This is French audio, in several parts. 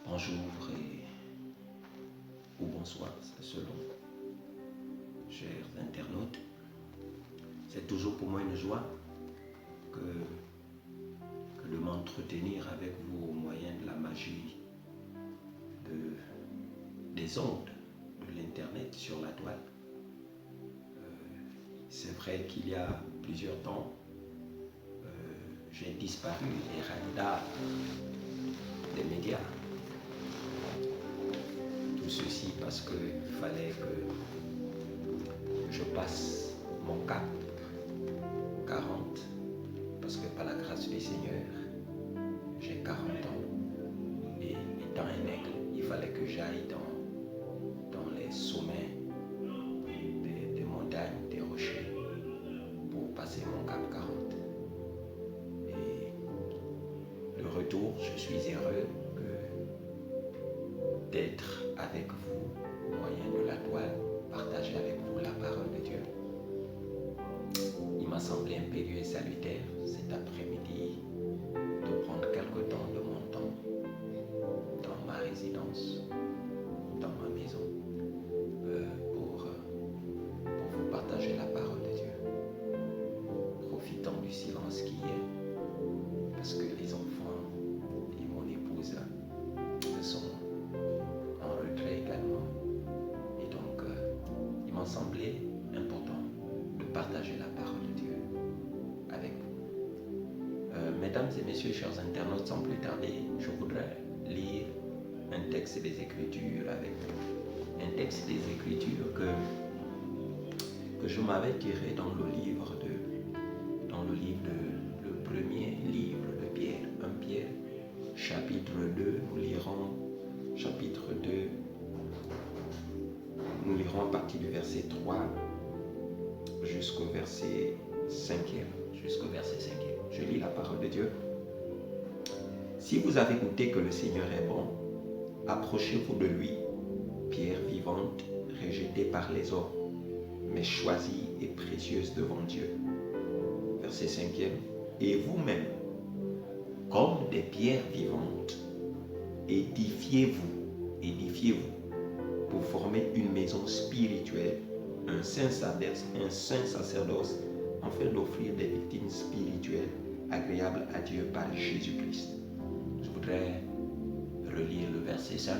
Bonjour ou bonsoir, c'est selon, chers internautes. C'est toujours pour moi une joie que de m'entretenir avec vous au moyen de la magie des ondes de l'Internet sur la toile. C'est vrai qu'il y a plusieurs temps, j'ai disparu des radars des médias. Tout ceci parce qu'il fallait que je passe mon cap 40, parce que par la grâce du Seigneur, j'ai 40 ans. Et étant un aigle, il fallait que j'aille dans les sommets des montagnes, des rochers, pour passer mon cap 40. Et le retour, je suis heureux d'être avec vous au moyen de la toile, partager avec vous la parole de Dieu. Il m'a semblé impérieux et salutaire cet après-midi de prendre quelque temps de mon temps dans ma résidence, dans ma maison, pour vous partager la parole de Dieu, profitant du silence qui est, parce que les enfants et mon épouse sont en retrait également. Et donc, il m'a semblé important de partager la parole de Dieu avec vous. Mesdames et messieurs, chers internautes, sans plus tarder, je voudrais lire un texte des Écritures avec vous. Un texte des Écritures que je m'avais tiré dans le premier livre de Pierre, 1 Pierre, chapitre 2, nous lirons chapitre 2, nous lirons à partir du verset 3 jusqu'au verset 5e. Je lis la parole de Dieu. Si vous avez goûté que le Seigneur est bon, approchez-vous de lui, pierre vivante, rejetée par les hommes, mais choisie et précieuse devant Dieu. Verset 5e. Et vous-même, comme des pierres vivantes, édifiez-vous pour former une maison spirituelle, un saint sacerdoce, afin d'offrir des victimes spirituelles agréables à Dieu par Jésus-Christ. Je voudrais relire le verset 5.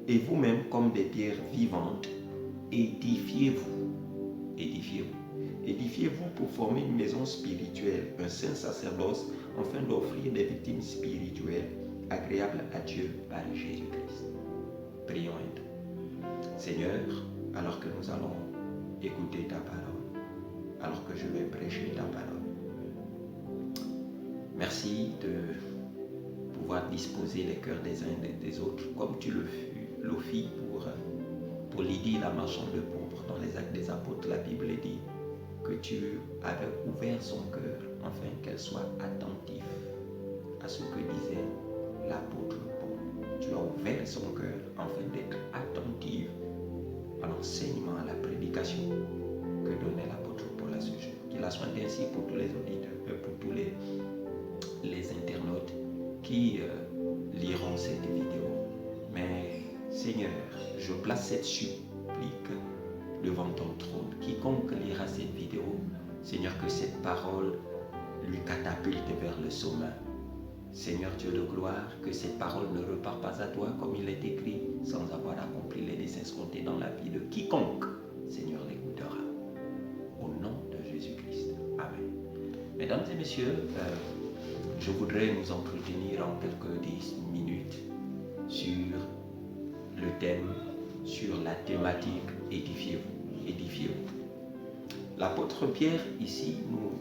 Et vous-même, comme des pierres vivantes, édifiez-vous pour former une maison spirituelle, un saint sacerdoce, afin d'offrir des victimes spirituelles agréables à Dieu par Jésus-Christ. Prions et tout. Seigneur, alors que nous allons écouter ta parole, alors que je vais prêcher ta parole, merci de pouvoir disposer les cœurs des uns et des autres, comme tu le fis pour Lydie, la marchande de pourpre. Dans les Actes des Apôtres, la Bible dit que tu avais ouvert son cœur afin qu'elle soit attentive à ce que disait l'apôtre Paul. Tu as ouvert son cœur afin d'être attentive à l'enseignement, à la prédication que donnait l'apôtre Paul à ce jour. Qu'il en soit ainsi pour tous les auditeurs, pour tous les internautes qui liront cette vidéo. Mais Seigneur, je place cette supplique devant ton trône. Quiconque lira cette vidéo, Seigneur, que cette parole lui catapulte vers le sommet. Seigneur Dieu de gloire, que cette parole ne repart pas à toi comme il est écrit, sans avoir accompli les desseins escomptés dans la vie de quiconque, Seigneur, l'écoutera. Au nom de Jésus-Christ. Amen. Mesdames et messieurs, je voudrais nous entretenir en quelques 10 minutes sur le thème, sur la thématique « Édifiez-vous ». Édifiez-vous. L'apôtre Pierre, ici, nous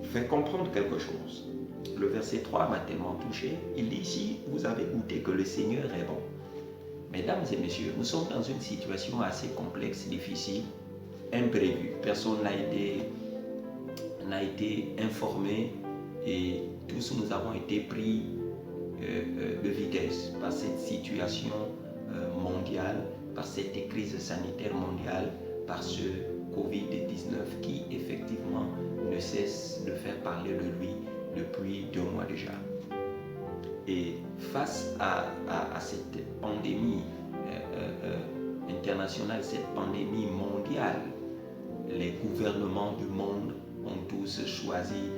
fait comprendre quelque chose. Le verset 3 m'a tellement touché. Il dit ici, vous avez goûté que le Seigneur est bon. Mesdames et messieurs, nous sommes dans une situation assez complexe, difficile, imprévue. Personne n'a été informé et tous nous avons été pris de vitesse par cette situation mondiale, par cette crise sanitaire mondiale, par ce Covid-19 qui effectivement ne cesse de faire parler de lui depuis 2 mois déjà. Et face à cette pandémie internationale, cette pandémie mondiale, les gouvernements du monde ont tous choisi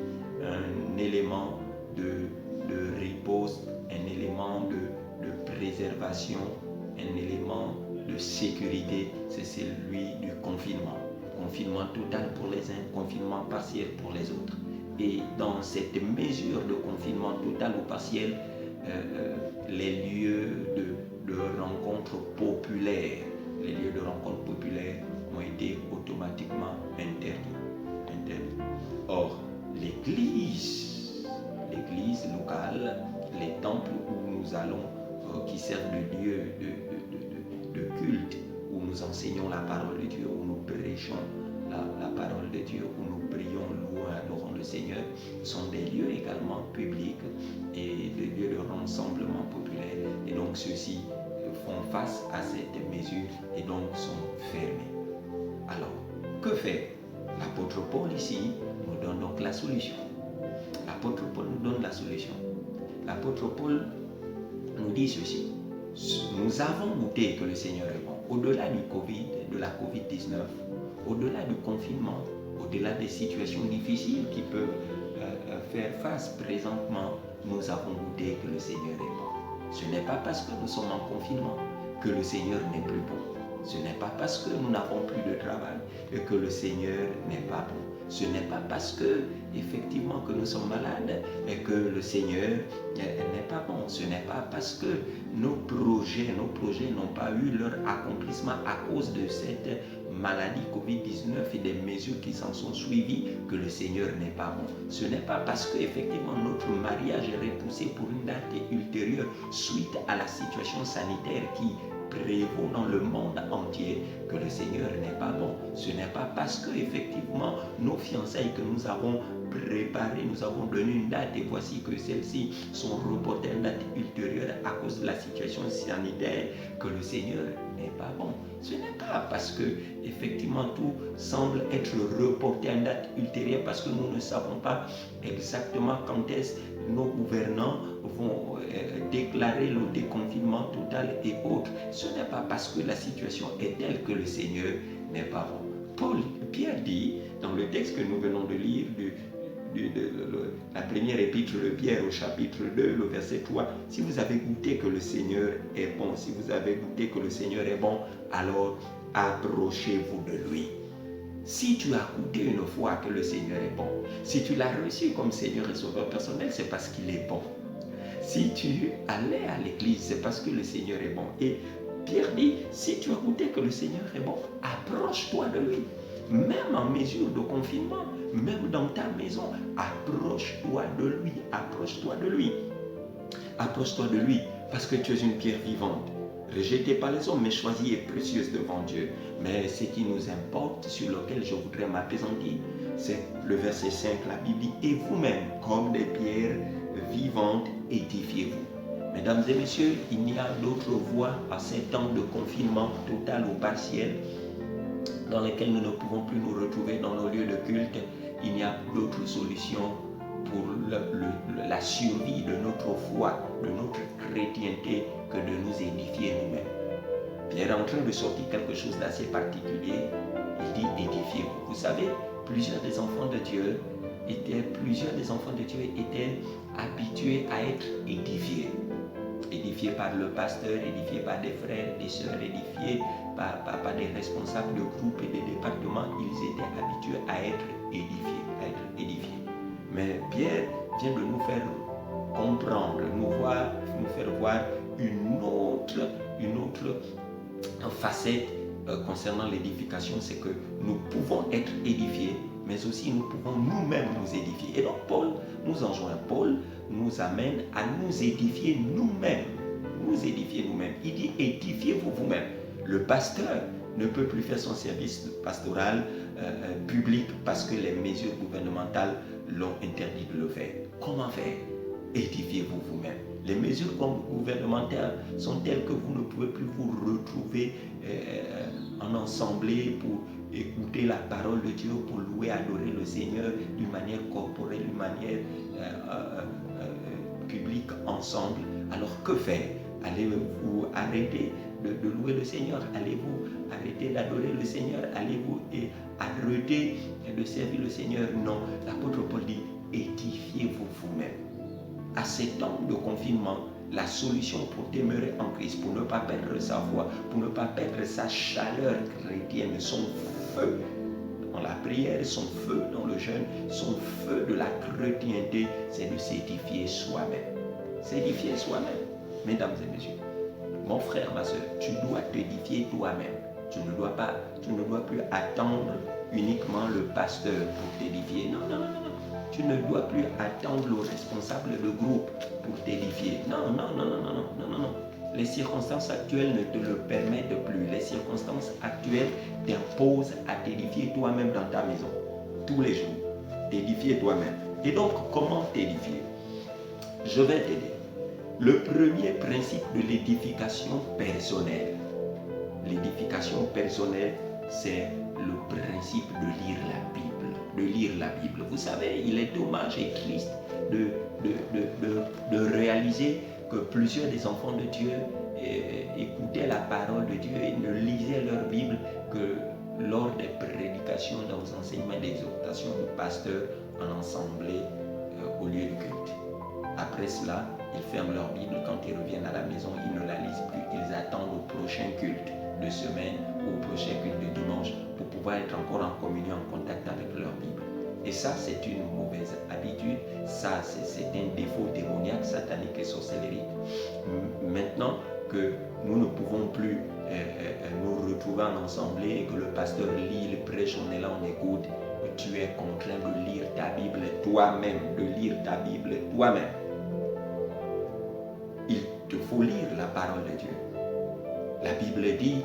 un élément de riposte, un élément de préservation, un élément de sécurité, c'est celui du confinement. Confinement total pour les uns, confinement partiel pour les autres. Et dans cette mesure de confinement total ou partiel, les lieux de rencontres populaires, ont été automatiquement interdits. Or, l'église locale, les temples où nous allons, qui servent de lieu de culte, où nous enseignons la parole de Dieu, où nous prêchons la parole de Dieu, où nous prions, louons et adorons le Seigneur, sont des lieux également publics et des lieux de rassemblement populaire. Et donc ceux-ci font face à cette mesure et donc sont fermés. Alors, que fait l'apôtre Paul ici? Nous donne donc la solution. L'apôtre Paul nous donne la solution. L'apôtre Paul nous dit ceci: nous avons goûté que le Seigneur est bon. Au-delà du Covid, de la Covid-19, au-delà du confinement, au-delà des situations difficiles qui peuvent faire face présentement, nous avons goûté que le Seigneur est bon. Ce n'est pas parce que nous sommes en confinement que le Seigneur n'est plus bon. Ce n'est pas parce que nous n'avons plus de travail que le Seigneur n'est pas bon. Ce n'est pas parce que, effectivement, que nous sommes malades et que le Seigneur n'est pas bon. Ce n'est pas parce que nos projets n'ont pas eu leur accomplissement à cause de cette maladie Covid-19 et des mesures qui s'en sont suivies que le Seigneur n'est pas bon. Ce n'est pas parce que, effectivement, notre mariage est repoussé pour une date ultérieure suite à la situation sanitaire qui prévaut dans le monde entier que le Seigneur n'est pas bon. Ce n'est pas parce que effectivement nos fiançailles que nous avons préparées, nous avons donné une date et voici que celles-ci sont reportées à une date ultérieure à cause de la situation sanitaire que le Seigneur n'est pas bon. Ce n'est pas parce que effectivement tout semble être reporté à une date ultérieure parce que nous ne savons pas exactement quand est-ce nos gouvernants vont déclarer le déconfinement total et autres. Ce n'est pas parce que la situation est telle que le Seigneur n'est pas bon. Pierre dit, dans le texte que nous venons de lire, la première épître de Pierre au chapitre 2, le verset 3, si vous avez goûté que le Seigneur est bon, si vous avez goûté que le Seigneur est bon, alors approchez-vous de lui. Si tu as goûté une fois que le Seigneur est bon, si tu l'as reçu comme Seigneur et Sauveur personnel, c'est parce qu'il est bon. Si tu allais à l'église, c'est parce que le Seigneur est bon. Et Pierre dit, si tu as goûté que le Seigneur est bon, approche-toi de lui. Même en mesure de confinement, même dans ta maison, approche-toi de lui, approche-toi de lui. Approche-toi de lui, parce que tu es une pierre vivante. Rejetée par les hommes, mais choisie et précieuse devant Dieu. Mais ce qui nous importe, sur lequel je voudrais m'appesantir, c'est le verset 5, la Bible dit, et vous-même, comme des pierres vivantes, édifiez-vous. Mesdames et messieurs, il n'y a d'autre voie à ces temps de confinement total ou partiel dans lesquels nous ne pouvons plus nous retrouver dans nos lieux de culte. Il n'y a d'autre solution pour la survie de notre foi, de notre chrétienté, que de nous édifier nous-mêmes. Pierre est en train de sortir quelque chose d'assez particulier. Il dit édifiez-vous. Vous savez, plusieurs des enfants de Dieu étaient habitués à être édifiés. Édifiés par le pasteur, édifiés par des frères, des sœurs, édifiés par des responsables de groupes et de départements. Ils étaient habitués à être édifiés. Mais Pierre vient de nous faire comprendre, nous faire voir une autre facette concernant l'édification, c'est que nous pouvons être édifiés, mais aussi nous pouvons nous-mêmes nous édifier. Et donc Paul nous enjoint, Paul nous amène à nous édifier nous-mêmes. Il dit édifiez-vous vous-même. Le pasteur ne peut plus faire son service pastoral public parce que les mesures gouvernementales l'ont interdit de le faire. Comment faire? Édifiez-vous vous-même. Les mesures gouvernementales sont telles que vous ne pouvez plus vous retrouver en assemblée pour écouter la parole de Dieu, pour louer, adorer le Seigneur d'une manière corporelle, d'une manière publique, en ensemble, alors que faire? Allez-vous arrêter de louer le Seigneur? Allez-vous arrêter d'adorer le Seigneur? Allez-vous arrêter de servir le Seigneur? Non, l'apôtre Paul dit, édifiez-vous vous-même. À ces temps de confinement, la solution pour demeurer en Christ, pour ne pas perdre sa foi, pour ne pas perdre sa chaleur chrétienne, son feu dans la prière, son feu dans le jeûne, son feu de la chrétienté, c'est de s'édifier soi-même. S'édifier soi-même. Mesdames et messieurs, mon frère, ma soeur, tu dois t'édifier toi-même. Tu ne dois plus attendre uniquement le pasteur pour t'édifier. Non, non, non, non. Tu ne dois plus attendre le responsable de groupe pour t'édifier. Non, non, non, non, non, non, non, non. Les circonstances actuelles ne te le permettent plus. Les circonstances actuelles t'imposent à t'édifier toi-même dans ta maison. Tous les jours. T'édifier toi-même. Et donc, comment t'édifier? Je vais t'aider. Le premier principe de l'édification personnelle. L'édification personnelle, c'est le principe de lire la Bible. De lire la Bible. Vous savez, il est dommage et triste de réaliser que plusieurs des enfants de Dieu écoutaient la parole de Dieu et ne lisaient leur Bible que lors des prédications, dans les enseignements, des exhortations du pasteur en assemblée au lieu du culte. Après cela, ils ferment leur Bible. Quand ils reviennent à la maison, ils ne la lisent plus. Ils attendent au prochain culte de semaine ou au prochain culte de dimanche pour pouvoir être encore en communion, en contact avec leur Bible. Et ça, c'est une mauvaise habitude. Ça, c'est un défaut démoniaque, satanique et sorcellerie. Maintenant que nous ne pouvons plus nous retrouver en assemblée et que le pasteur lit, le prêche, on est là, on écoute, tu es contraint de lire ta Bible toi-même, de lire ta Bible toi-même. Il te faut lire la parole de Dieu. La Bible dit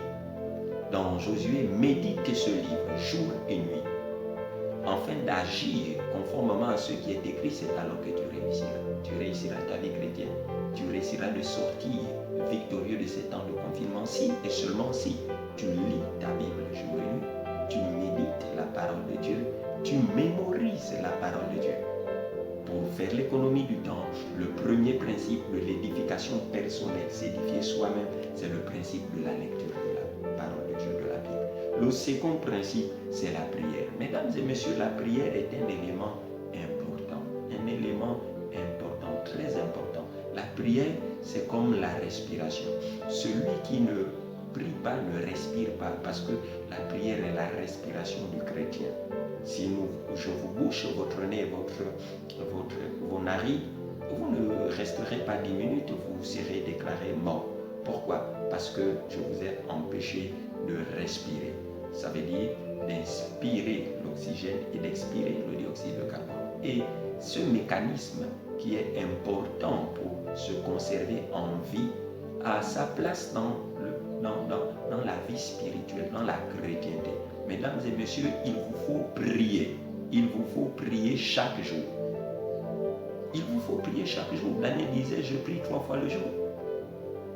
dans Josué, médite ce livre jour et nuit, afin d'agir conformément à ce qui est écrit, c'est alors que tu réussiras. Tu réussiras ta vie chrétienne. Tu réussiras de sortir victorieux de ces temps de confinement si et seulement si tu lis ta Bible jour et nuit, tu médites la parole de Dieu, tu mémorises la parole de Dieu. Pour faire l'économie du temps, le premier principe de l'édification personnelle, s'édifier soi-même, c'est le principe de la lecture de la parole de Dieu, de la Bible. Le second principe, c'est la prière. Mesdames et messieurs, la prière est un élément important. Un élément important, très important. La prière, c'est comme la respiration. Celui qui ne prie pas ne respire pas, parce que la prière est la respiration du chrétien. Si je vous bouche votre nez, vos narines, vous ne resterez pas 10 minutes, vous serez déclaré mort. Pourquoi? Parce que je vous ai empêché de respirer. Ça veut dire d'inspirer l'oxygène et d'expirer le dioxyde de carbone. Et ce mécanisme qui est important pour se conserver en vie a sa place dans la vie spirituelle, dans la chrétienté. Mesdames et messieurs, il vous faut prier. Il vous faut prier chaque jour. Il vous faut prier chaque jour. Daniel disait, je prie 3 fois le jour.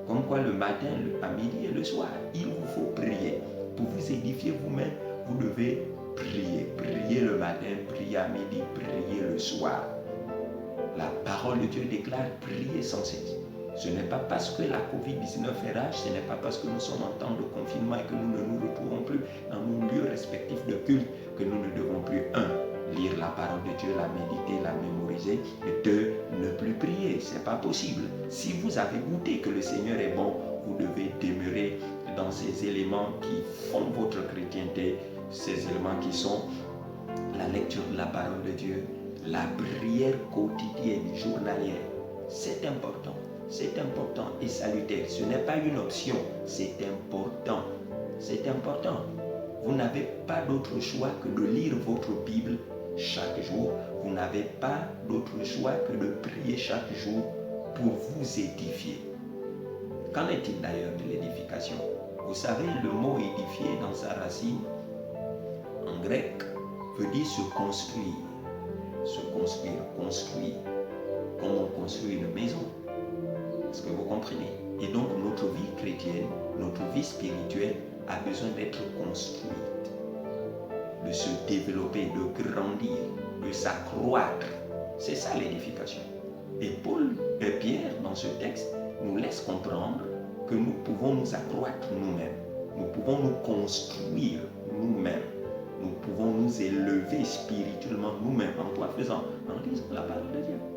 Comme quoi le matin, à midi et le soir. Il vous faut prier. Pour vous édifier vous-même, vous devez prier. Prier le matin, prier à midi, prier le soir. La parole de Dieu déclare prier sans cesse. Ce n'est pas parce que la COVID-19 fait rage, ce n'est pas parce que nous sommes en temps de confinement et que nous ne nous retrouvons plus dans nos lieux respectifs de culte que nous ne devons plus, lire la parole de Dieu, la méditer, la mémoriser, et 2, ne plus prier. Ce n'est pas possible. Si vous avez goûté que le Seigneur est bon, vous devez demeurer dans ces éléments qui font votre chrétienté, ces éléments qui sont la lecture de la parole de Dieu, la prière quotidienne, journalière. C'est important. C'est important et salutaire. Ce n'est pas une option, c'est important. C'est important. Vous n'avez pas d'autre choix que de lire votre Bible chaque jour. Vous n'avez pas d'autre choix que de prier chaque jour pour vous édifier. Qu'en est-il d'ailleurs de l'édification? Vous savez, le mot édifier dans sa racine, en grec, veut dire se construire. Se construire, construire. Comme on construit une maison. Est-ce que vous comprenez? Et donc notre vie chrétienne, notre vie spirituelle a besoin d'être construite, de se développer, de grandir, de s'accroître. C'est ça l'édification. Et Pierre, dans dans ce texte nous laisse comprendre que nous pouvons nous accroître nous-mêmes, nous pouvons nous construire nous-mêmes, nous pouvons nous élever spirituellement nous-mêmes en quoi faisant? En lisant la parole de Dieu.